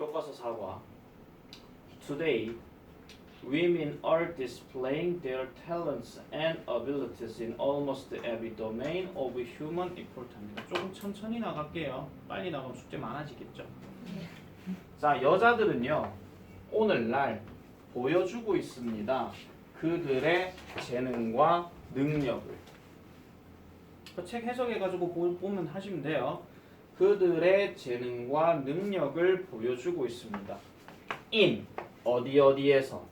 교과서 4과 Today, women are displaying their talents and abilities in almost every domain of human effort입니다. 조금 천천히 나갈게요. 빨리 나가면 숙제 많아지겠죠. 자, 여자들은요. 오늘날 보여주고 있습니다. 그들의 재능과 능력을. 그 책 해석해가지고 보면 하시면 돼요. 그들의 재능과 능력을 보여주고 있습니다. in 어디에서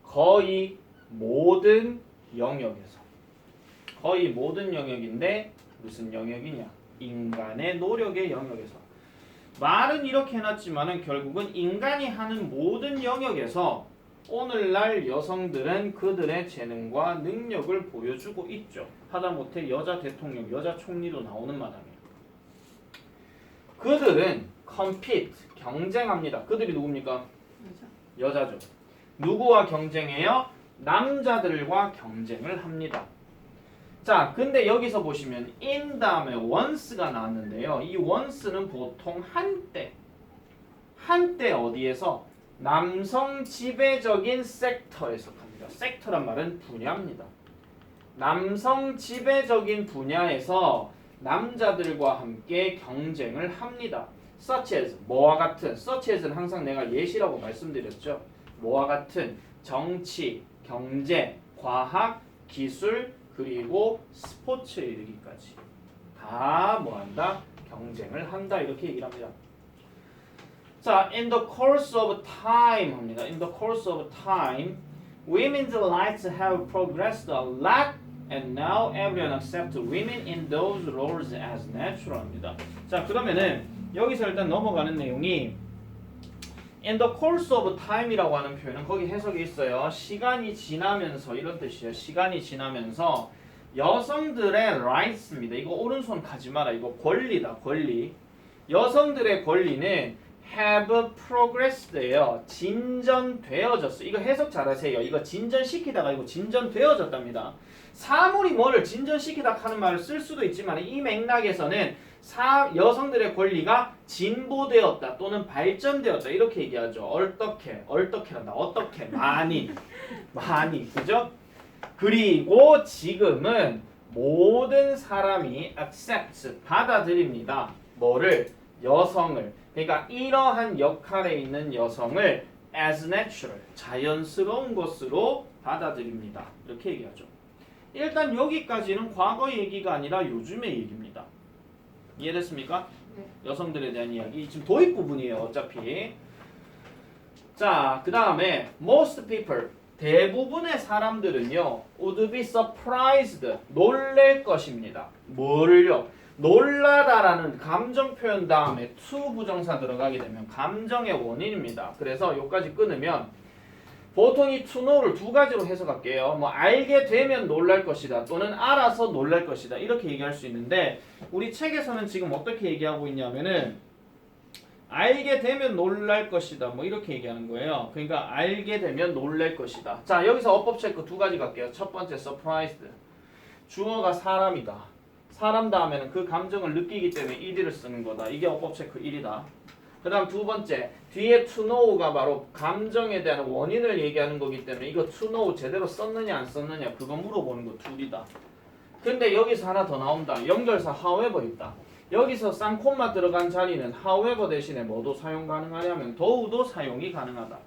거의 모든 영역에서 거의 모든 영역인데 무슨 영역이냐? 인간의 노력의 영역에서. 말은 이렇게 해놨지만은 결국은 인간이 하는 모든 영역에서 오늘날 여성들은 그들의 재능과 능력을 보여주고 있죠. 하다못해 여자 대통령, 여자 총리도 나오는 마당에. 그들은 compete, 경쟁합니다. 그들이 누굽니까? 여자죠. 누구와 경쟁해요? 남자들과 경쟁을 합니다. 자, 근데 여기서 보시면 in 다음에 once가 나왔는데요. 이 once는 보통 한때 어디에서? 남성 지배적인 섹터에서 합니다. 섹터란 말은 분야입니다. 남성 지배적인 분야에서 남자들과 함께 경쟁을 합니다. such as, 뭐와 같은, such as는 항상 내가 예시라고 말씀드렸죠. 뭐와 같은 정치, 경제, 과학, 기술, 그리고 스포츠에 이르기까지 다 뭐한다? 경쟁을 한다. 이렇게 얘기를 합니다. 자, in the course of time 합니다. In the course of time, women's lives have progressed a lot and now everyone accepts women in those roles as natural입니다. 자, 그러면은 여기서 일단 넘어가는 내용이 in the course of time이라고 하는 표현은 거기 해석이 있어요. 시간이 지나면서 이런 뜻이에요. 시간이 지나면서 여성들의 rights입니다. 이거 오른손 가지 마라. 이거 권리다. 권리. 여성들의 권리는 have progressed예요. 진전되어졌어. 이거 해석 잘하세요. 이거 진전시키다가 이거 진전되어졌답니다. 사물이 뭐를 진전시키다 하는 말을 쓸 수도 있지만 이 맥락에서는 여성들의 권리가 진보되었다 또는 발전되었다 이렇게 얘기하죠. 얼떡해란다. 어떻게 많이 그죠? 그리고 지금은 모든 사람이 accept 받아들입니다. 뭐를? 여성을. 그러니까 이러한 역할에 있는 여성을 as natural 자연스러운 것으로 받아들입니다. 이렇게 얘기하죠. 일단 여기까지는 과거 얘기가 아니라 요즘의 얘기입니다. 이해됐습니까? 네. 여성들에 대한 이야기. 지금 도입 부분이에요. 어차피. 자, 그 다음에 most people 대부분의 사람들은요 would be surprised 놀랄 것입니다. 뭐를요? 놀라다라는 감정 표현 다음에 to 부정사 들어가게 되면 감정의 원인입니다. 그래서 여기까지 끊으면 보통 이 to know를 두 가지로 해석할게요. 뭐 알게 되면 놀랄 것이다 또는 알아서 놀랄 것이다 이렇게 얘기할 수 있는데 우리 책에서는 지금 어떻게 얘기하고 있냐면은 알게 되면 놀랄 것이다 뭐 이렇게 얘기하는 거예요. 그러니까 알게 되면 놀랄 것이다. 자, 여기서 어법 체크 두 가지 갈게요. 첫 번째 surprised. 주어가 사람이다. 사람 다음에는 그 감정을 느끼기 때문에 ed를 쓰는 거다. 이게 어법 체크 1이다. 그 다음 두 번째 뒤에 to know가 바로 감정에 대한 원인을 얘기하는 거기 때문에 이거 to know 제대로 썼느냐 안 썼느냐 그거 물어보는 거 둘이다. 근데 여기서 하나 더 나온다. 연결사 however 있다. 여기서 쌍콤마 들어간 자리는 however 대신에 뭐도 사용 가능하냐면 더우도 사용이 가능하다.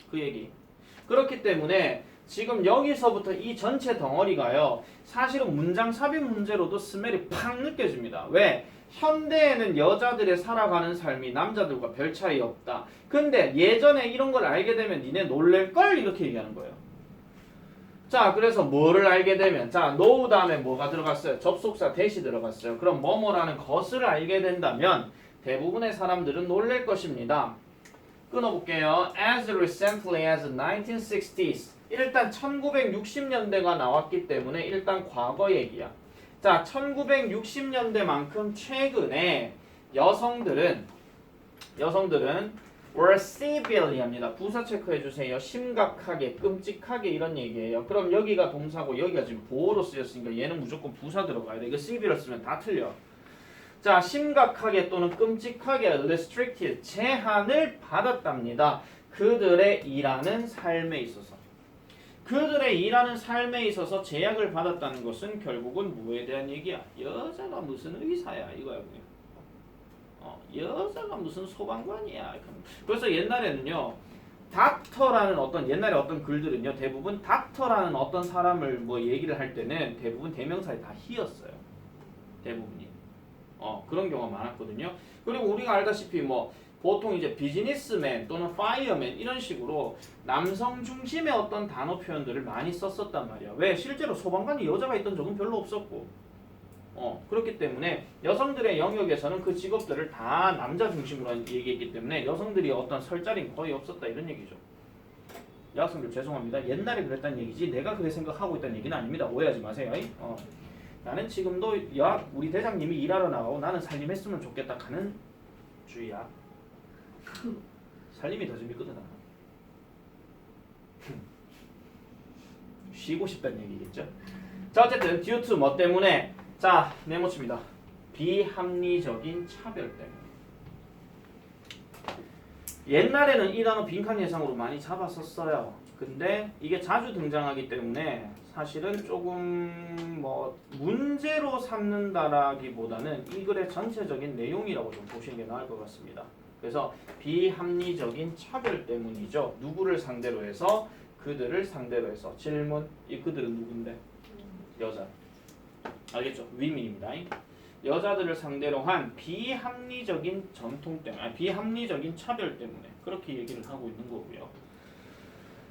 그 얘기. 그렇기 때문에 지금 여기서부터 이 전체 덩어리가요. 사실은 문장 삽입 문제로도 스멜이 팍 느껴집니다. 왜? 현대에는 여자들의 살아가는 삶이 남자들과 별 차이 없다. 근데 예전에 이런 걸 알게 되면 니네 놀랄걸? 이렇게 얘기하는 거예요. 자, 그래서 뭐를 알게 되면 자, know 다음에 뭐가 들어갔어요? 접속사 대시 들어갔어요. 그럼 뭐뭐라는 것을 알게 된다면 대부분의 사람들은 놀랄 것입니다. 끊어볼게요. As recently as 1960s 일단 1960년대가 나왔기 때문에 일단 과거 얘기야. 자, 1960년대만큼 최근에 여성들은 were severely 합니다. 부사 체크해 주세요. 심각하게, 끔찍하게 이런 얘기예요. 그럼 여기가 동사고 여기가 지금 보어로 쓰였으니까 얘는 무조건 부사 들어가야 돼. 이거 severely 쓰면 다 틀려. 자, 심각하게 또는 끔찍하게 restricted, 제한을 받았답니다. 그들의 일하는 삶에 있어서. 그들의 일하는 삶에 있어서 제약을 받았다는 것은 결국은 뭐에 대한 얘기야? 여자가 무슨 의사야 이거야. 여자가 무슨 소방관이야. 그래서 옛날에는요. 닥터라는 어떤 옛날에 어떤 글들은요. 대부분 닥터라는 어떤 사람을 뭐 얘기를 할 때는 대부분 대명사에 다 히였어요. 대부분이. 그런 경우가 많았거든요. 그리고 우리가 알다시피 뭐 보통 이제 비즈니스맨 또는 파이어맨 이런 식으로 남성 중심의 어떤 단어 표현들을 많이 썼었단 말이야. 왜? 실제로 소방관이 여자가 있던 적은 별로 없었고. 그렇기 때문에 여성들의 영역에서는 그 직업들을 다 남자 중심으로 얘기했기 때문에 여성들이 어떤 설 자리는 거의 없었다 이런 얘기죠. 여학생들 죄송합니다. 옛날에 그랬다는 얘기지 내가 그렇게 생각하고 있다는 얘기는 아닙니다. 오해하지 마세요. 나는 지금도 우리 대장님이 일하러 나가고 나는 살림했으면 좋겠다 하는 주의야. 살림이 더 재밌거든. 쉬고 싶다는 얘기겠죠. 자, 어쨌든 due to 뭐 때문에? 자, 네모칩니다. 비합리적인 차별 때문에. 옛날에는 이 단어 빈칸 예상으로 많이 잡았었어요. 근데 이게 자주 등장하기 때문에 사실은 조금 뭐 문제로 삼는다라기보다는 이 글의 전체적인 내용이라고 좀 보시는 게 나을 것 같습니다. 그래서 비합리적인 차별 때문이죠. 누구를 상대로 해서? 그들을 상대로 해서. 질문, 이 그들은 누군데? 여자. 알겠죠? 위민입니다. 여자들을 상대로 한 비합리적인 전통 때문에, 비합리적인 차별 때문에 그렇게 얘기를 하고 있는 거고요.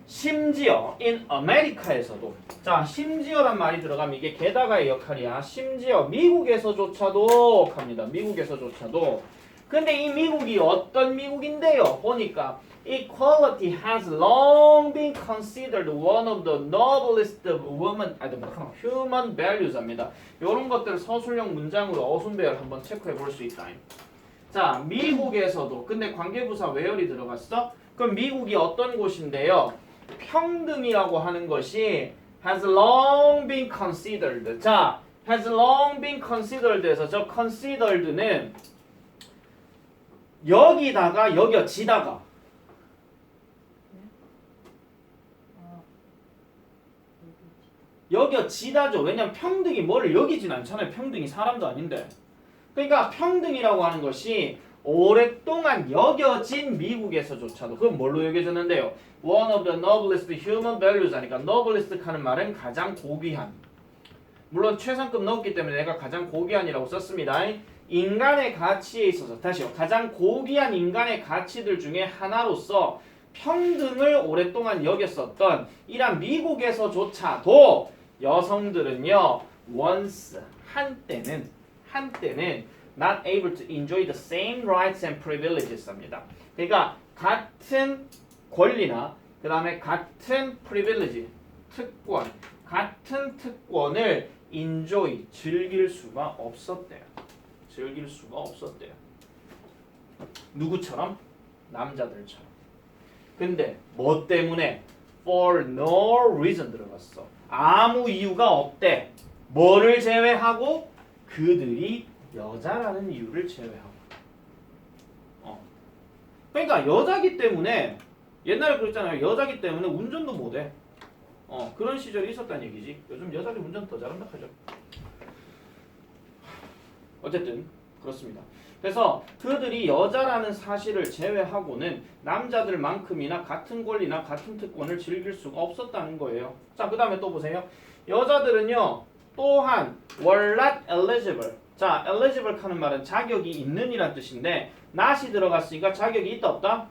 심지어 in 아메리카에서도, 자, 심지어란 말이 들어가면 이게 게다가의 역할이야. 심지어 미국에서조차도 합니다. 미국에서조차도. 근데 이 미국이 어떤 미국인데요? 보니까 equality has long been considered one of the noblest human values입니다. 이런 것들 서술형 문장으로 어순배열 한번 체크해 볼 수 있다. 자, 미국에서도. 근데 관계부사 where이 들어갔어? 그럼 미국이 어떤 곳인데요? 평등이라고 하는 것이 has long been considered. 자, has long been considered에서 저 considered는 여기다가 여겨지다가 여겨지다죠. 왜냐면 평등이 뭐를 여기진 않잖아요. 평등이 사람도 아닌데. 그러니까 평등이라고 하는 것이 오랫동안 여겨진 미국에서조차도. 그건 뭘로 여겨졌는데요? One of the noblest human values 하니까 noblest 하는 말은 가장 고귀한. 물론 최상급 넣었기 때문에 내가 가장 고귀한이라고 썼습니다. 인간의 가치에 있어서 다시요. 가장 고귀한 인간의 가치들 중에 하나로서 평등을 오랫동안 여겼었던 이란 미국에서조차도 여성들은요. once 한때는 not able to enjoy the same rights and privileges 합니다. 그러니까 같은 권리나 그 다음에 같은 privilege, 특권, 같은 특권을 enjoy, 즐길 수가 없었대요. 즐길 수가 없었대요. 누구처럼? 남자들처럼. 근데 뭐 때문에? For no reason 들어갔어. 아무 이유가 없대. 뭐를 제외하고? 그들이 여자라는 이유를 제외하고. 그러니까 여자기 때문에 옛날에 그랬잖아요. 여자기 때문에 운전도 못해. 그런 시절이 있었다는 얘기지. 요즘 여자들이 운전 더 잘한다 하죠. 어쨌든 그렇습니다. 그래서 그들이 여자라는 사실을 제외하고는 남자들만큼이나 같은 권리나 같은 특권을 즐길 수가 없었다는 거예요. 자, 그 다음에 또 보세요. 여자들은요. 또한 were not eligible. 자, eligible 하는 말은 자격이 있는 이란 뜻인데 not이 들어갔으니까 자격이 있다 없다?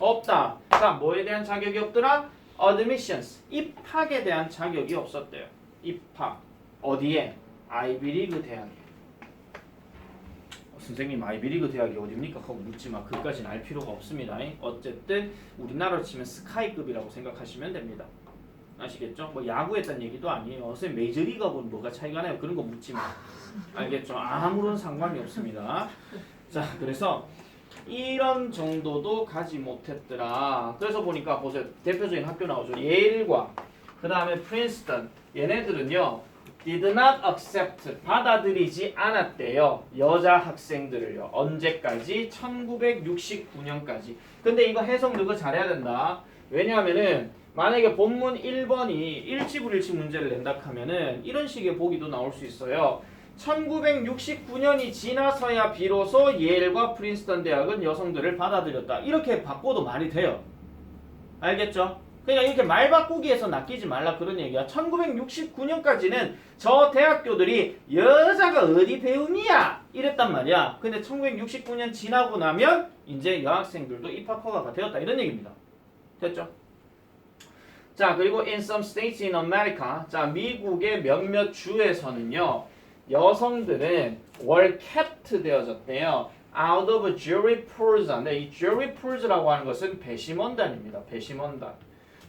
없다. 자, 뭐에 대한 자격이 없더라? admissions. 입학에 대한 자격이 없었대요. 입학. 어디에? 아이비리그 대학에. 선생님 아이비리그 대학이 어딥니까? 하고 묻지마. 그까지는 알 필요가 없습니다. 어쨌든 우리나라로 치면 스카이급이라고 생각하시면 됩니다. 아시겠죠? 뭐 야구했다는 얘기도 아니에요. 선생님 메이저리그하고는 뭐가 차이가 나요? 그런 거 묻지마. 알겠죠? 아무런 상관이 없습니다. 자, 그래서 이런 정도도 가지 못했더라. 그래서 보니까 보세요. 대표적인 학교 나오죠. 예일과 그 다음에 프린스턴. 얘네들은요. did not accept 받아들이지 않았대요. 여자 학생들을요. 언제까지? 1969년까지. 근데 이거 해석 너가 잘해야 된다. 왜냐하면은 만약에 본문 1번이 일치불일치 문제를 낸다 하면은 이런 식의 보기도 나올 수 있어요. 1969년이 지나서야 비로소 예일과 프린스턴 대학은 여성들을 받아들였다. 이렇게 바꿔도 말이 돼요. 알겠죠? 그러니까 이렇게 말 바꾸기에서 낚이지 말라 그런 얘기야. 1969년까지는 저 대학교들이 여자가 어디 배움이야 이랬단 말이야. 근데 1969년 지나고 나면 이제 여학생들도 입학 허가가 되었다 이런 얘기입니다. 됐죠? 자, 그리고 in some states in America, 자 미국의 몇몇 주에서는요 여성들은 were kept 되어졌대요. out of jury pools. 근데 이 jury pools라고 하는 것은 배심원단입니다.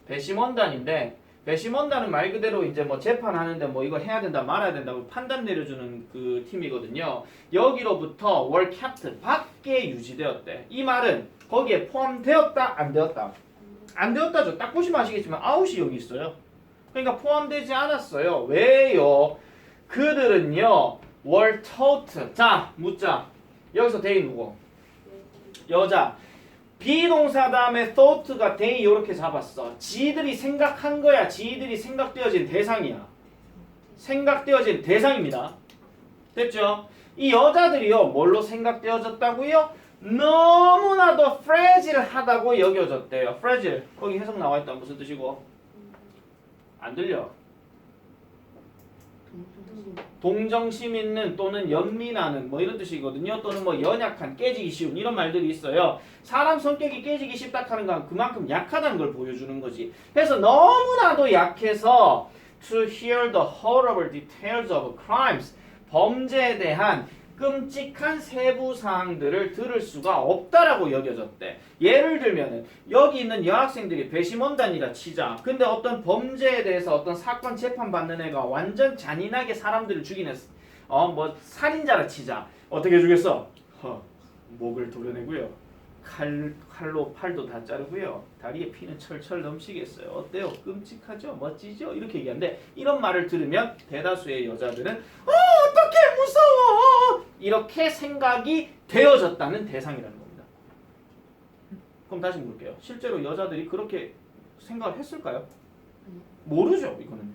배심원단인데 배심원단은 말 그대로 이제 뭐 재판하는데 뭐 이거 해야 된다 말아야 된다고 판단 내려주는 그 팀이거든요. 여기로부터 were kept 밖에 유지되었대. 이 말은 거기에 포함되었다 안 되었다? 안 되었다죠. 딱 보시면 아시겠지만 out이 여기 있어요. 그러니까 포함되지 않았어요. 왜요? 그들은요 were taught. 자 묻자. 여기서 they 누구? 여자. 비동사 다음에 thought가 they 이렇게 잡았어. 지들이 생각한 거야. 지들이 생각되어진 대상이야. 생각되어진 대상입니다. 됐죠? 이 여자들이요 뭘로 생각되어졌다고요? 너무나도 fragile하다고 여겨졌대요. fragile. 거기 해석 나와있다. 무슨 뜻이고? 안 들려? 동정심 있는 또는 연민하는 뭐 이런 뜻이거든요. 또는 뭐 연약한, 깨지기 쉬운 이런 말들이 있어요. 사람 성격이 깨지기 쉽다 하는 건 그만큼 약하다는 걸 보여주는 거지. 그래서 너무나도 약해서 to hear the horrible details of crimes, 범죄에 대한 끔찍한 세부 사항들을 들을 수가 없다라고 여겨졌대. 예를 들면은 여기 있는 여학생들이 배심원단이라 치자. 근데 어떤 범죄에 대해서 어떤 사건 재판 받는 애가 완전 잔인하게 사람들을 죽이는 뭐 살인자라 치자. 어떻게 죽였어? 목을 도려내고요. 칼로 팔도 다 자르고요. 다리에 피는 철철 넘치겠어요. 어때요? 끔찍하죠? 멋지죠? 이렇게 얘기하는데 이런 말을 들으면 대다수의 여자들은 어떡해 무서워! 이렇게 생각이 되어졌다는 대상이라는 겁니다. 그럼 다시 물을게요. 실제로 여자들이 그렇게 생각을 했을까요? 모르죠. 이거는.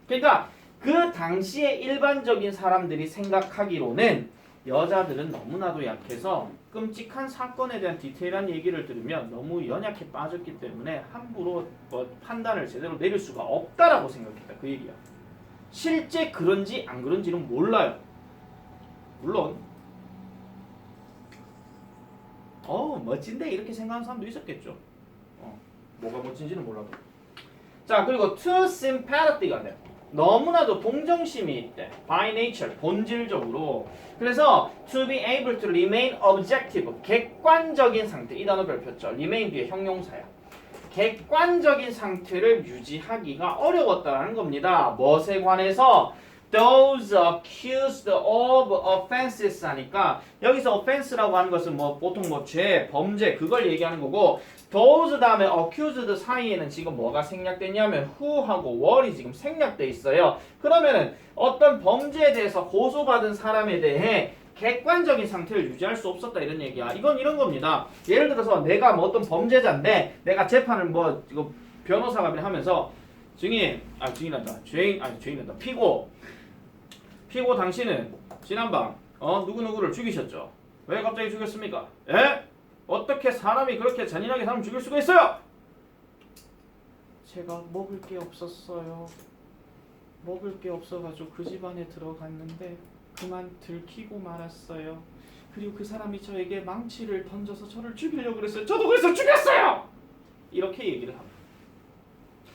그러니까 그 당시에 일반적인 사람들이 생각하기로는 여자들은 너무나도 약해서 끔찍한 사건에 대한 디테일한 얘기를 들으면 너무 연약해 빠졌기 때문에 함부로 판단을 제대로 내릴 수가 없다라고 생각했다. 그 얘기야. 실제 그런지 안 그런지는 몰라요. 물론 멋진데 이렇게 생각하는 사람도 있었겠죠. 뭐가 멋진지는 몰라도. 자, 그리고 too sympathetic가 돼요. 너무나도 동정심이 있대. by nature, 본질적으로. 그래서 to be able to remain objective, 객관적인 상태. 이 단어 별표죠. remain 뒤에 형용사야. 객관적인 상태를 유지하기가 어려웠다는 겁니다. 무엇에 관해서? Those accused of offenses 하니까 여기서 offense라고 하는 것은 뭐 보통 뭐 죄, 범죄 그걸 얘기하는 거고 those 다음에 accused 사이에는 지금 뭐가 생략됐냐면 who하고 what이 지금 생략돼 있어요. 그러면은 어떤 범죄에 대해서 고소받은 사람에 대해 객관적인 상태를 유지할 수 없었다 이런 얘기야. 이건 이런 겁니다. 예를 들어서 내가 뭐 어떤 범죄자인데 내가 재판을 뭐 이거 변호사가 하면서 증인한다. 죄인한다. 피고 당신은 지난밤 누구누구를 죽이셨죠? 왜 갑자기 죽였습니까? 예? 어떻게 사람이 그렇게 잔인하게 사람 죽일 수가 있어요? 제가 먹을 게 없었어요. 먹을 게 없어가지고 그 집안에 들어갔는데 그만 들키고 말았어요. 그리고 그 사람이 저에게 망치를 던져서 저를 죽이려고 그랬어요. 저도 그래서 죽였어요! 이렇게 얘기를 합니다.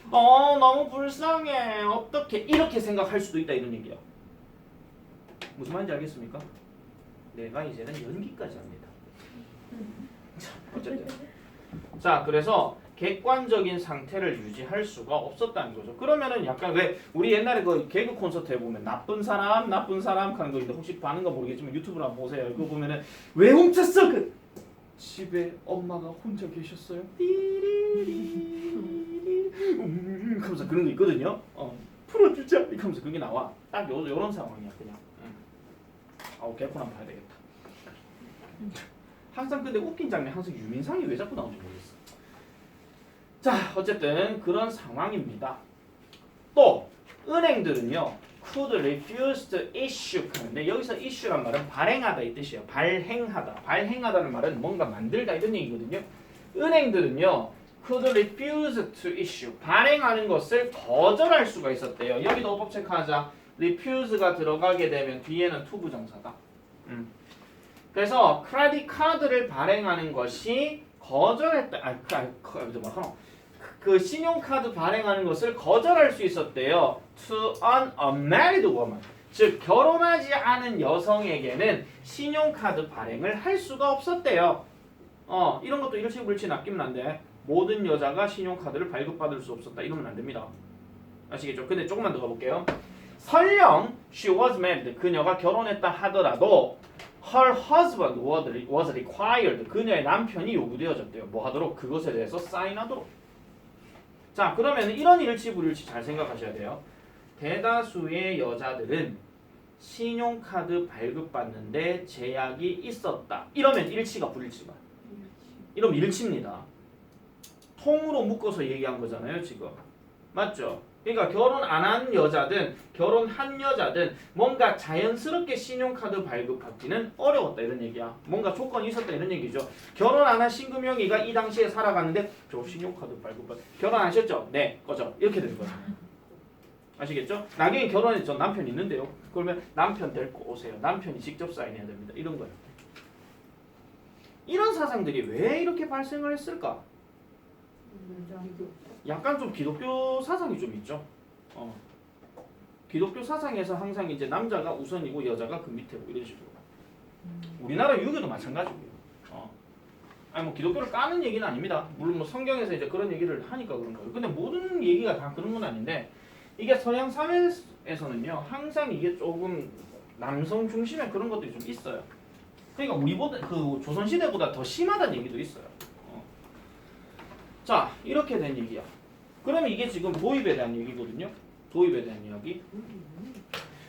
너무 불쌍해. 어떻게 이렇게 생각할 수도 있다 이런 얘기야. 무슨 말인지 알겠습니까? 내가 이제는 연기까지 합니다. 어쨌든 자, 그래서 객관적인 상태를 유지할 수가 없었다는 거죠. 그러면은 약간 왜 우리 옛날에 그 개그 콘서트에 보면 나쁜 사람 하는 거 있는데 혹시 봤는가 모르겠지만 유튜브로 한번 보세요. 그거 보면은 왜 훔쳤어? 그 집에 엄마가 혼자 계셨어요. 하면서 그런 거 있거든요. 풀어주자 이렇게 하면서 그게 나와. 딱 요런 상황이야 그냥. 아우 개콘 한번 봐야 되겠다. 항상 근데 웃긴 장면 항상 유민상이 왜 자꾸 나오는지 모르겠어. 자 어쨌든 그런 상황입니다. 또 은행들은요 could refuse to issue 하는데 여기서 issue란 말은 발행하다 이 뜻이에요. 발행하다. 발행하다는 말은 뭔가 만들다 이런 얘기거든요. 은행들은요 could refuse to issue 발행하는 것을 거절할 수가 있었대요. 여기도 어법 체크하자. refuse가 들어가게 되면 뒤에는 to 부정사다. 그래서 크레딧 카드를 발행하는 것이 거절했다. 그 신용카드 발행하는 것을 거절할 수 있었대요. To an unmarried woman. 즉 결혼하지 않은 여성에게는 신용카드 발행을 할 수가 없었대요. 이런 것도 일치불치 낚이면 안 돼. 모든 여자가 신용카드를 발급받을 수 없었다. 이러면 안 됩니다. 아시겠죠? 근데 조금만 더 가볼게요. 설령 she was married. 그녀가 결혼했다 하더라도 her husband was required. 그녀의 남편이 요구되어졌대요. 뭐 하도록? 그것에 대해서 사인하도록. 자 그러면 이런 일치불일치 잘 생각하셔야 돼요. 대다수의 여자들은 신용카드 발급받는데 제약이 있었다. 이러면 일치가 불일치가? 이러면 일치입니다. 통으로 묶어서 얘기한 거잖아요 지금. 맞죠? 그러니까 결혼 안 한 여자든 결혼한 여자든 뭔가 자연스럽게 신용카드 발급받기는 어려웠다 이런 얘기야. 뭔가 조건이 있었다 이런 얘기죠. 결혼 안 한 싱금형이가 이 당시에 살아가는데 저 신용카드 발급받 결혼 안 하셨죠? 네 꺼져 이렇게 되는 거야. 아시겠죠? 나중에 결혼했죠. 남편 있는데요. 그러면 남편 데리고 오세요. 남편이 직접 사인해야 됩니다. 이런 거예요. 이런 사상들이 왜 이렇게 발생을 했을까? 약간 좀 기독교 사상이 좀 있죠. 기독교 사상에서 항상 이제 남자가 우선이고 여자가 그 밑에고 이런 식으로. 우리나라 유교도 마찬가지고요. 아니 뭐 기독교를 까는 얘기는 아닙니다. 물론 뭐 성경에서 이제 그런 얘기를 하니까 그런 거예요. 근데 모든 얘기가 다 그런 건 아닌데 이게 서양 사회에서는요 항상 이게 조금 남성 중심의 그런 것들이 좀 있어요. 그러니까 우리보다 그 조선 시대보다 더 심하다는 얘기도 있어요. 자 이렇게 된 얘기야. 그러면 이게 지금 도입에 대한 얘기거든요. 도입에 대한 이야기.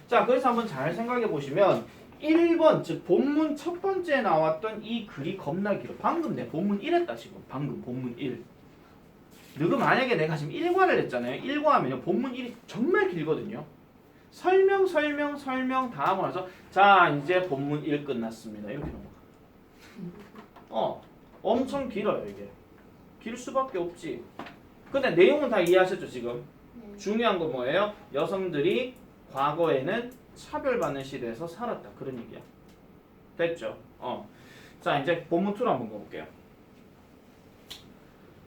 자 그래서 한번 잘 생각해 보시면 1번 즉 본문 첫 번째 나왔던 이 글이 겁나 길어. 방금 내 본문 1 했다 지금. 방금 본문 1. 너가 만약에 내가 지금 1과를 했잖아요. 1과 하면요 본문 1이 정말 길거든요. 설명 다 하고 나서 자 이제 본문 1 끝났습니다. 이렇게 넘어가. 엄청 길어요 이게. 길 수밖에 없지. 근데 내용은 다 이해하셨죠 지금? 중요한 건 뭐예요? 여성들이 과거에는 차별받는 시대에서 살았다. 그런 얘기야. 됐죠? 자 이제 본문 2로 한번 가볼게요.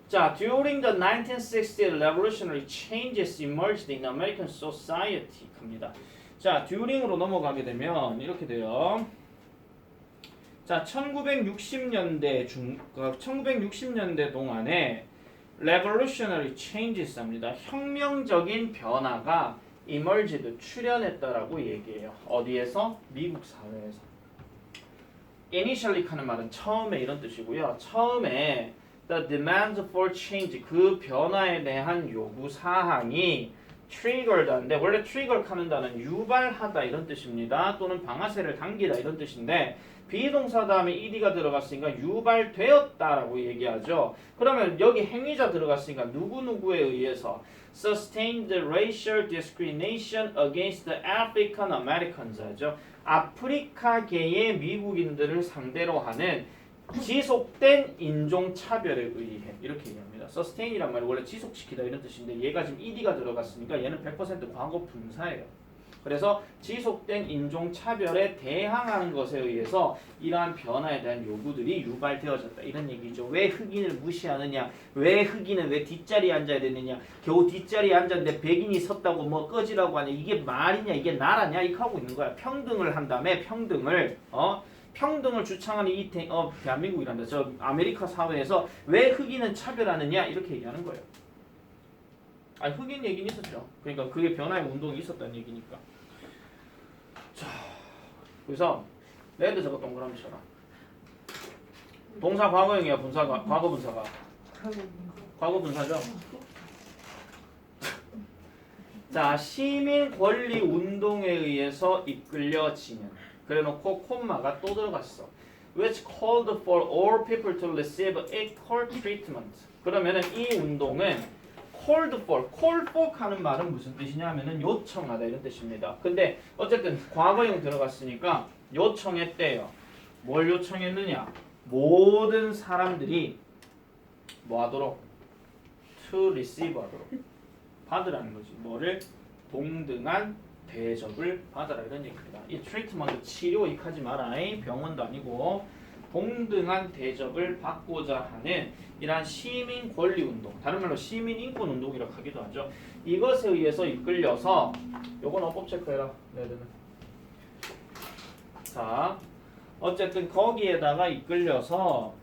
자, during the 1960 revolutionary changes emerged in American society 갑니다. 자, during으로 넘어가게 되면 이렇게 돼요. 자, 1960년대 1960년대 동안에 revolutionary changes 합니다. 혁명적인 변화가 emerged 출현했다라고 얘기해요. 어디에서? 미국 사회에서. initially 하는 말은 처음에 이런 뜻이고요. 처음에 the demand for change 그 변화에 대한 요구 사항이 triggered인데 원래 trigger 하는 단어는 유발하다 이런 뜻입니다. 또는 방아쇠를 당기다 이런 뜻인데 비동사 다음에 ed가 들어갔으니까 유발되었다라고 얘기하죠. 그러면 여기 행위자 들어갔으니까 누구누구에 의해서 sustained racial discrimination against the African Americans 하죠. 아프리카계의 미국인들을 상대로 하는 지속된 인종차별에 의해 이렇게 얘기합니다. sustain이란 말이 원래 지속시키다 이런 뜻인데 얘가 지금 ed가 들어갔으니까 얘는 100% 과거 분사예요. 그래서 지속된 인종차별에 대항하는 것에 의해서 이러한 변화에 대한 요구들이 유발되어졌다. 이런 얘기죠. 왜 흑인을 무시하느냐? 왜 흑인은 왜 뒷자리에 앉아야 되느냐? 겨우 뒷자리에 앉았는데 백인이 섰다고 뭐 꺼지라고 하냐? 이게 말이냐? 이게 나라냐? 이렇게 하고 있는 거야. 평등을 한 다음에 평등을 주창하는 이 대한민국이란다. 저 아메리카 사회에서 왜 흑인은 차별하느냐? 이렇게 얘기하는 거예요. 아니 흑인 얘기는 있었죠. 그러니까 그게 변화의 운동이 있었다는 얘기니까. 자, 그래서 레드 저거 동그라미 쳐라. 동사 과거형이야, 분사가 과거 분사가. 과거 분사죠. 자, 시민 권리 운동에 의해서 이끌려지는. 그래놓고 콤마가 또 들어갔어. Which called for all people to receive equal treatment. 그러면은 이 운동은 called for 하는 말은 무슨 뜻이냐면은 요청하다 이런 뜻입니다. 근데 어쨌든 과거형 들어갔으니까 요청했대요. 뭘 요청했느냐? 모든 사람들이 뭐 하도록? to receive 하도록. 받으라는 거지. 뭐를? 동등한 대접을 받아라 이런 얘기입니다. 이 트리트먼트 치료 익하지 마라. 병원도 아니고 동등한 대접을 받고자 하는 이러한 시민 권리 운동, 다른 말로 시민 인권 운동이라고 하기도 하죠. 이것에 의해서 이끌려서 요건 어법 체크해라. 네네. 자, 어쨌든 거기에다가 이끌려서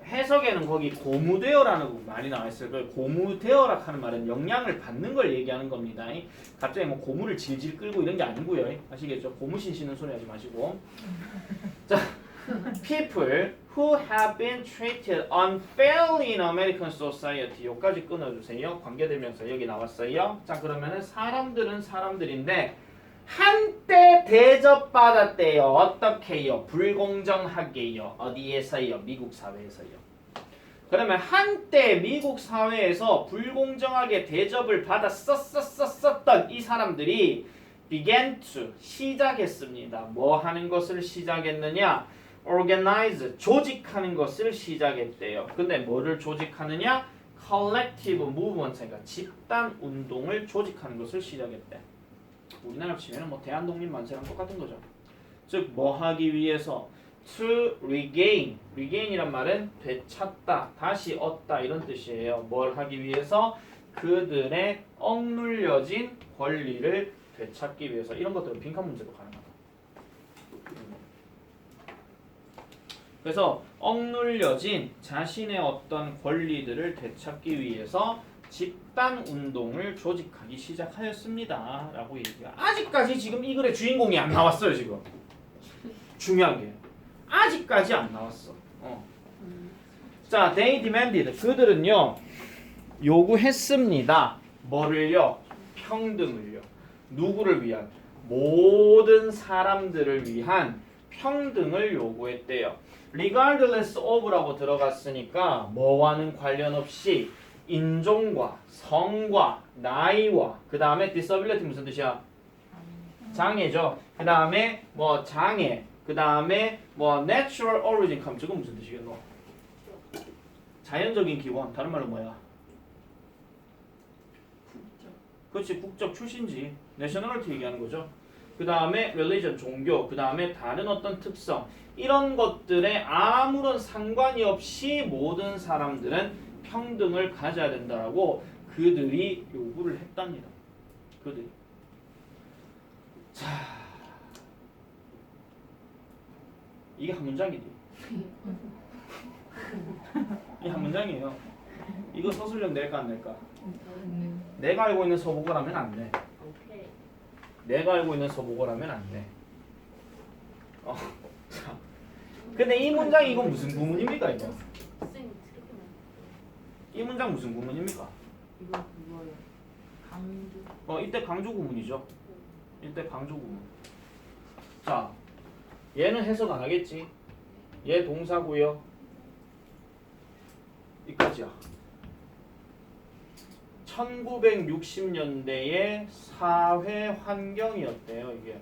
해석에는 거기 고무되어라는 거 많이 나와 있어요. 그 고무되어라 하는 말은 영향을 받는 걸 얘기하는 겁니다. 갑자기 뭐 고무를 질질 끌고 이런 게 아니고요. 아시겠죠? 고무신 신는 소리 하지 마시고. 자, people who have been treated unfairly in American society. 여기까지 끊어주세요. 관계대명사 여기 나왔어요. 자, 그러면은 사람들은 사람들인데 한때 대접받았대요. 어떻게요? 불공정하게요. 어디에서요? 미국 사회에서요. 그러면 한때 미국 사회에서 불공정하게 대접을 받았었던 이 사람들이 began to 시작했습니다. 뭐 하는 것을 시작했느냐? organize 조직하는 것을 시작했대요. 근데 뭐를 조직하느냐? collective movement, 그러니까 집단 운동을 조직하는 것을 시작했대. 우리나라 치면은 뭐 대한독립만세랑 똑같은 거죠. 즉 뭐 하기 위해서 to regain이란 말은 되찾다, 다시 얻다 이런 뜻이에요. 뭘 하기 위해서? 그들의 억눌려진 권리를 되찾기 위해서. 이런 것들은 빈칸 문제도 가능하다. 그래서 억눌려진 자신의 어떤 권리들을 되찾기 위해서 집단 운동을 조직하기 시작하였습니다. 라고 얘기해요. 아직까지 지금 이 글의 주인공이 안 나왔어요. 지금 중요한 게 아직까지 안 나왔어. 자, they demanded. 그들은요 요구했습니다. 뭐를요? 평등을요. 누구를 위한? 모든 사람들을 위한 평등을 요구했대요. regardless of라고 들어갔으니까 뭐와는 관련 없이 인종과 성과 나이와 그 다음에 disability 무슨 뜻이야? 장애죠. 그 다음에 뭐 장애, 그 다음에 뭐 natural origin come 저건 무슨 뜻이겠노? 자연적인 기원. 다른 말로 뭐야? 그렇지, 국적 출신지. nationality 얘기하는 거죠. 그 다음에 religion 종교, 그 다음에 다른 어떤 특성, 이런 것들에 아무런 상관이 없이 모든 사람들은 평등을 가져야 된다라고 그들이 요구를 했답니다. 그들이. 자, 이게 한 문장이지. 이게 한 문장이에요. 이거 서술형 낼까 안 낼까? 내가 알고 있는 서복어라면 안 내. 내가 알고 있는 서복어라면 안 내. 자, 근데 이 문장이 이건 무슨 구문입니까 이거? 이 문장 무슨 구문입니까? 이거 그거예요. 강조. 이때 강조 구문이죠. 이때 강조 구문. 자, 얘는 해석 안 하겠지. 얘 동사고요. 이까지야. 1960년대의 사회 환경이었대요, 이게.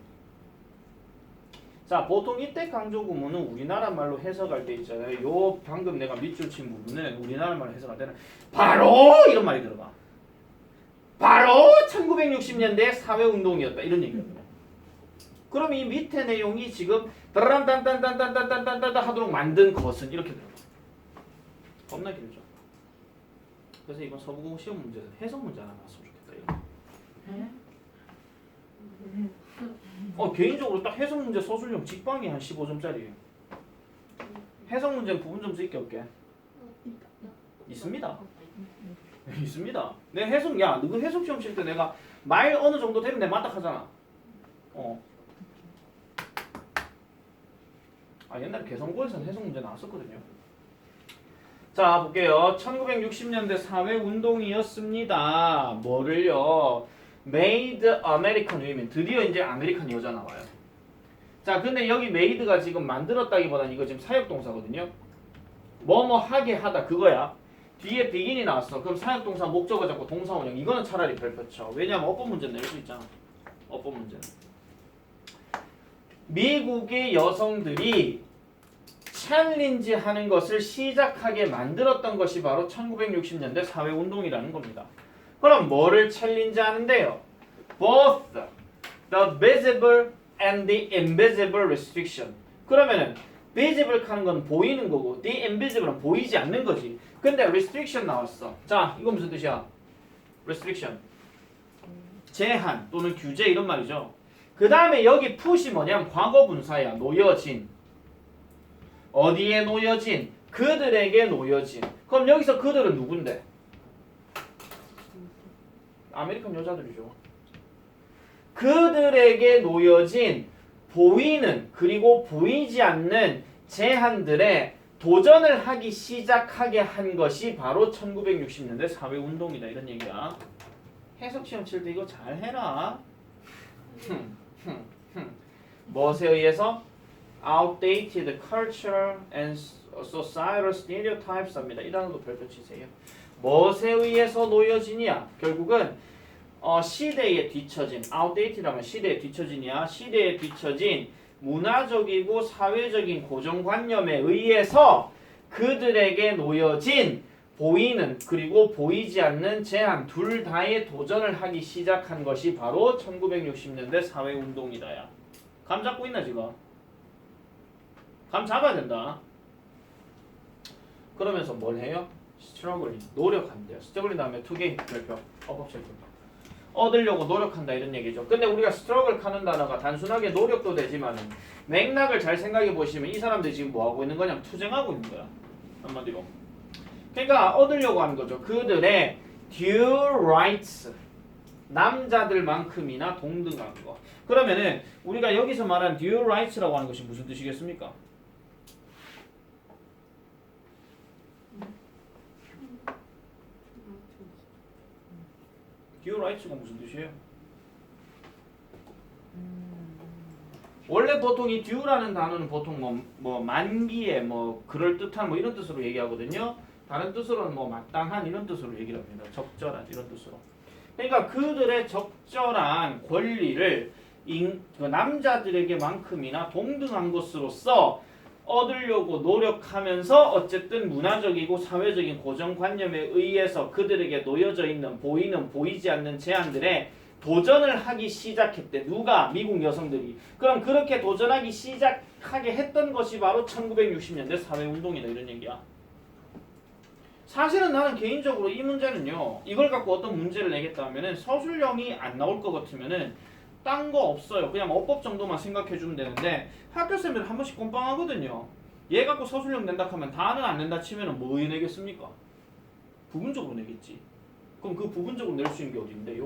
자, 보통 이때 강조 구문은 우리나라 말로 해석할 때 있잖아요. 요 방금 내가 밑줄 친 부분은 우리나라 말로 해석할 때는 바로 이런 말이 들어가. 바로 1960년대 사회 운동이었다 이런 얘기거든요. 그럼 이 밑에 내용이 지금 따란딴딴딴딴딴딴딴 하도록 만든 것은 이렇게 들어가. 겁나 길죠. 그래서 이건 서부공 시험 문제에서 해석 문제 하나 나왔으면 좋겠다. 이거. 개인적으로 딱 해석 문제 서술형 직방이 한 15점짜리예요. 해석 문제는 부분 점수 있게 없게? 있습니다. 있습니다. 내 해석, 야, 너 해석 시험 칠 때 내가 말 어느 정도 되면 내 맞다 하잖아. 옛날에 개성고에서는 해석 문제 나왔었거든요. 자, 볼게요. 1960년대 사회 운동이었습니다. 뭐를요? Made American Women. 드디어 이제 아메리칸 여자 나와요. 자, 근데 여기 made가 지금 만들었다기보다는 이거 지금 사역동사거든요. 뭐뭐 하게 하다 그거야. 뒤에 begin이 나왔어. 그럼 사역동사 목적어 잡고 동사 원형. 이거는 차라리 별표쳐. 왜냐면 어법 문제는 낼 수 있잖아. 어법 문제는. 미국의 여성들이 챌린지 하는 것을 시작하게 만들었던 것이 바로 1960년대 사회운동이라는 겁니다. 그럼 뭐를 챌린지 하는데요? Both the visible and the invisible restriction. 그러면은 visible 하는 건 보이는 거고 the invisible은 보이지 않는 거지. 근데 restriction 나왔어. 자, 이거 무슨 뜻이야? restriction. 제한 또는 규제 이런 말이죠. 그 다음에 여기 푸시 뭐냐면 과거 분사야. 놓여진. 어디에 놓여진? 그들에게 놓여진. 그럼 여기서 그들은 누군데? 아메리칸 여자들이죠. 그들에게 놓여진 보이는 그리고 보이지 않는 제한들에 도전을 하기 시작하게 한 것이 바로 1960년대 사회운동이다. 이런 얘기야. 해석시험 칠 때 이거 잘 해라. 무엇에 의해서? Outdated cultural and societal stereotypes 합니다. 이 단어도 별표 치세요. 무엇에 의해서 놓여지냐? 결국은 시대에 뒤처진, outdated 하면 시대에 뒤처진이야. 시대에 뒤처진 문화적이고 사회적인 고정관념에 의해서 그들에게 놓여진 보이는 그리고 보이지 않는 제한 둘 다의 도전을 하기 시작한 것이 바로 1960년대 사회운동이다야. 감 잡고 있나 지금? 감 잡아야 된다. 그러면서 뭘 해요? struggling, 노력한대요. struggling 다음에 to gain 별표, 어법체표. 얻으려고 노력한다 이런 얘기죠. 근데 우리가 struggle 하는 단어가 단순하게 노력도 되지만 맥락을 잘 생각해 보시면 이 사람들이 지금 뭐 하고 있는 거냐면 투쟁하고 있는 거야. 한마디로. 그러니까 얻으려고 하는 거죠. 그들의 due rights, 남자들만큼이나 동등한 거. 그러면은 우리가 여기서 말하는 due rights라고 하는 것이 무슨 뜻이겠습니까? due rights가 무슨 뜻이에요? 원래 보통 이 due라는 단어는 보통 뭐 만기에 뭐 그럴 듯한 뭐 이런 뜻으로 얘기하거든요. 다른 뜻으로는 뭐 마땅한 이런 뜻으로 얘기를 합니다. 적절한 이런 뜻으로. 그러니까 그들의 적절한 권리를 그 남자들에게만큼이나 동등한 것으로서 얻으려고 노력하면서 어쨌든 문화적이고 사회적인 고정관념에 의해서 그들에게 놓여져 있는 보이는 보이지 않는 제한들에 도전을 하기 시작했대. 누가? 미국 여성들이. 그럼 그렇게 도전하기 시작하게 했던 것이 바로 1960년대 사회운동이다 이런 얘기야. 사실은 나는 개인적으로 이 문제는요. 이걸 갖고 어떤 문제를 내겠다 하면은 서술형이 안 나올 것 같으면은 딴 거 없어요. 그냥 어법 정도만 생각해 주면 되는데 학교쌤들 한 번씩 꼼빵하거든요. 얘 갖고 서술형 낸다 하면 다는 안 낸다 치면은 뭐 내겠습니까? 부분적으로 내겠지. 그럼 그 부분적으로 낼 수 있는 게 어디인데?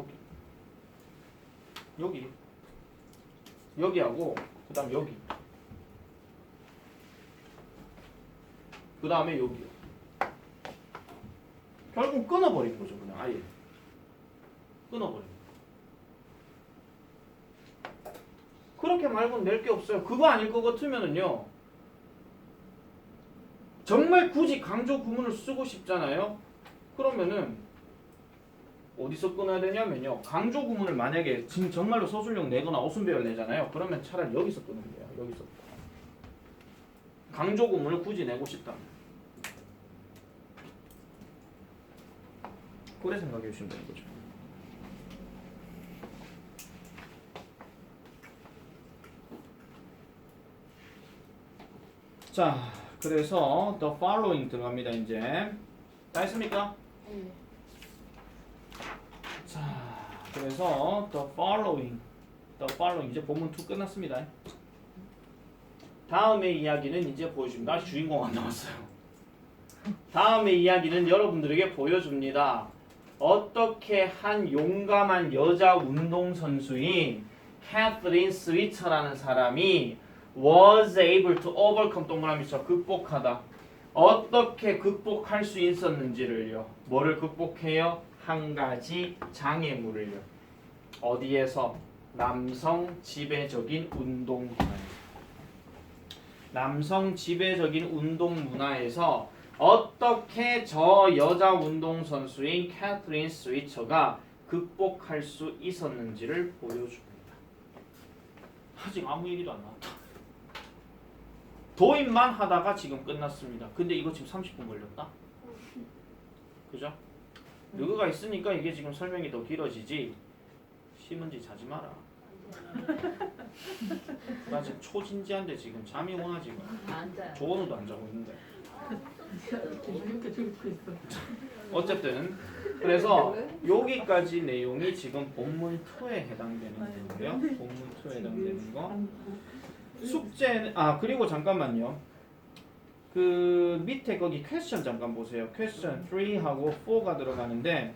여기하고 그 다음 여기 그 다음에 여기요. 결국 끊어버린 거죠. 그냥 아예 끊어버린 거. 그렇게 말고는 낼 게 없어요. 그거 아닐 것 같으면은요. 정말 굳이 강조 구문을 쓰고 싶잖아요. 그러면은 어디서 끊어야 되냐면요. 강조 구문을 만약에 지금 정말로 서술형 내거나 어순배열 내잖아요. 그러면 차라리 여기서 끊으면 돼요. 여기서. 강조 구문을 굳이 내고 싶다면. 그래 생각해 주시면 되는 거죠. 자, 그래서 the following 들어갑니다. 이제 다 했습니까? 네. 자, 그래서 the following 이제 본문 2 끝났습니다. 다음의 이야기는 이제 보여줍니다. 아직 주인공 안 나왔어요. 다음의 이야기는 여러분들에게 보여줍니다. 어떻게 한 용감한 여자 운동선수인 캐서린 스위처라는 사람이 was able to overcome 동그라미 쳐 극복하다. 어떻게 극복할 수 있었는지를요. 뭐를 극복해요? 한 가지 장애물을요. 어디에서? 남성 지배적인 운동 문화에서. 남성 지배적인 운동 문화에서 어떻게 저 여자 운동선수인 캐트린 스위처가 극복할 수 있었는지를 보여줍니다. 아직 아무 얘기도 안 나왔다. 도입만 하다가 지금 끝났습니다. 근데 이거 지금 30분 걸렸다. 그죠? 누구가 있으니까 이게 지금 설명이 더 길어지지. 신문지 자지 마라. 나 지금 초진지한데 지금 잠이 오나 지금. 조원우도 안 자고 있는데. 이렇게 들고 있어. 어쨌든 그래서 여기까지 내용이 지금 본문 2에 해당되는 거예요. 본문 2에 해당되는 거. 숙제는 그리고 잠깐만요. 그 밑에 거기 퀘스천 잠깐 보세요. 퀘스천 3하고 4가 들어가는데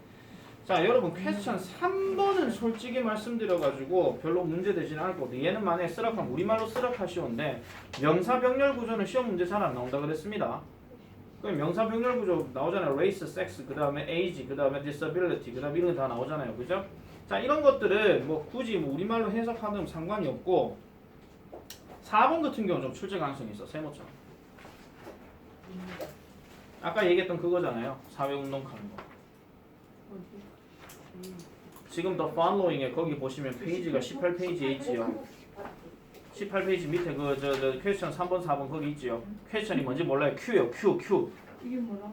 자 여러분 퀘스천 3번은 솔직히 말씀드려가지고 별로 문제 되진 않을 거거든요. 얘는 만약에 쓰락하면 우리말로 쓰락하 쉬운데 명사병렬 구조는 시험 문제 잘 안 나온다 그랬습니다. 그럼 명사병렬 구조 나오잖아요. race, sex, 그 다음에 age, 그 다음에 disability, 그 다음에 이런 거 다 나오잖아요. 그죠? 자 이런 것들은 뭐 굳이 뭐 우리말로 해석하면 상관이 없고 4번 같은 경우는 좀 출제 가능성이 있어. 세모처럼. 아까 얘기했던 그거잖아요. 사회운동 하는 거. 지금 더 following에 거기 보시면 페이지가 18페이지에 있지요. 18페이지 밑에 그 퀘스천 3번 4번 거기 있지요. 퀘스천이 뭔지 몰라요. Q요. Q. 이게 뭐라?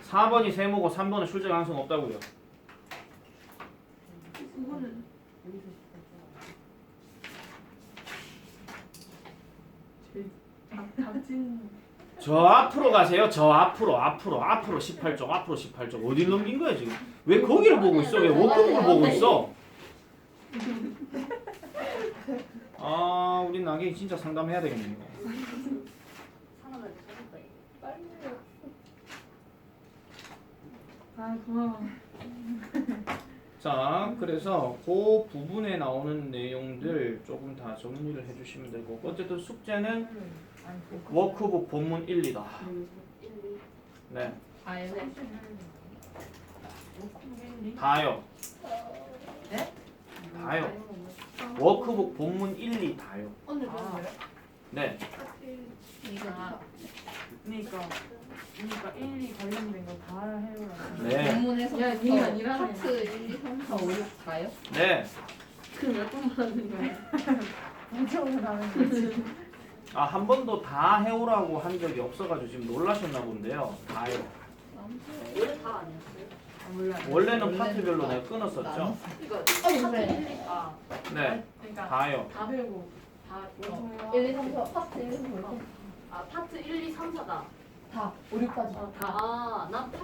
4번이 세모고 3번은 출제 가능성 없다고요. 그거는 제일 닥친. 저 앞으로 가세요. 저 앞으로 18쪽 앞으로 18쪽 어디 넘긴 거야 지금? 왜 거기를 보고 있어? 왜 워크북을 보고 있어? 우리 나경이 진짜 상담해야 되겠네 이거. 고마워. 자, 그래서 그 부분에 나오는 내용들 조금 다 정리를 해주시면 되고 어쨌든 숙제는 워크북 본문 1, 2다. 네, 다요. 네? 다요. 워크북 본문 1, 2 다요. 네, 그러니까 1, 2 관련된 거 다 해오라고. 네, 본문에서 야, 니가 아니라 파트 1, 2, 3, 4, 5, 6 가요? 네. 그럼 몇 번만 하는 거야? 무척을 하는 거지. 한 번도 다 해오라고 한 적이 없어가지고 지금 놀라셨나 본데요. 다요. 원래 다 아니었어요? 몰라. 원래는 파트별로 내가 끊었었죠. 이거 그래. 네, 그러니까 다요. 다 배우고 다 1, 2, 3, 4 파트 1, 2, 3, 4 파트 1, 2, 3, 4다. 다 5, 6까지 다.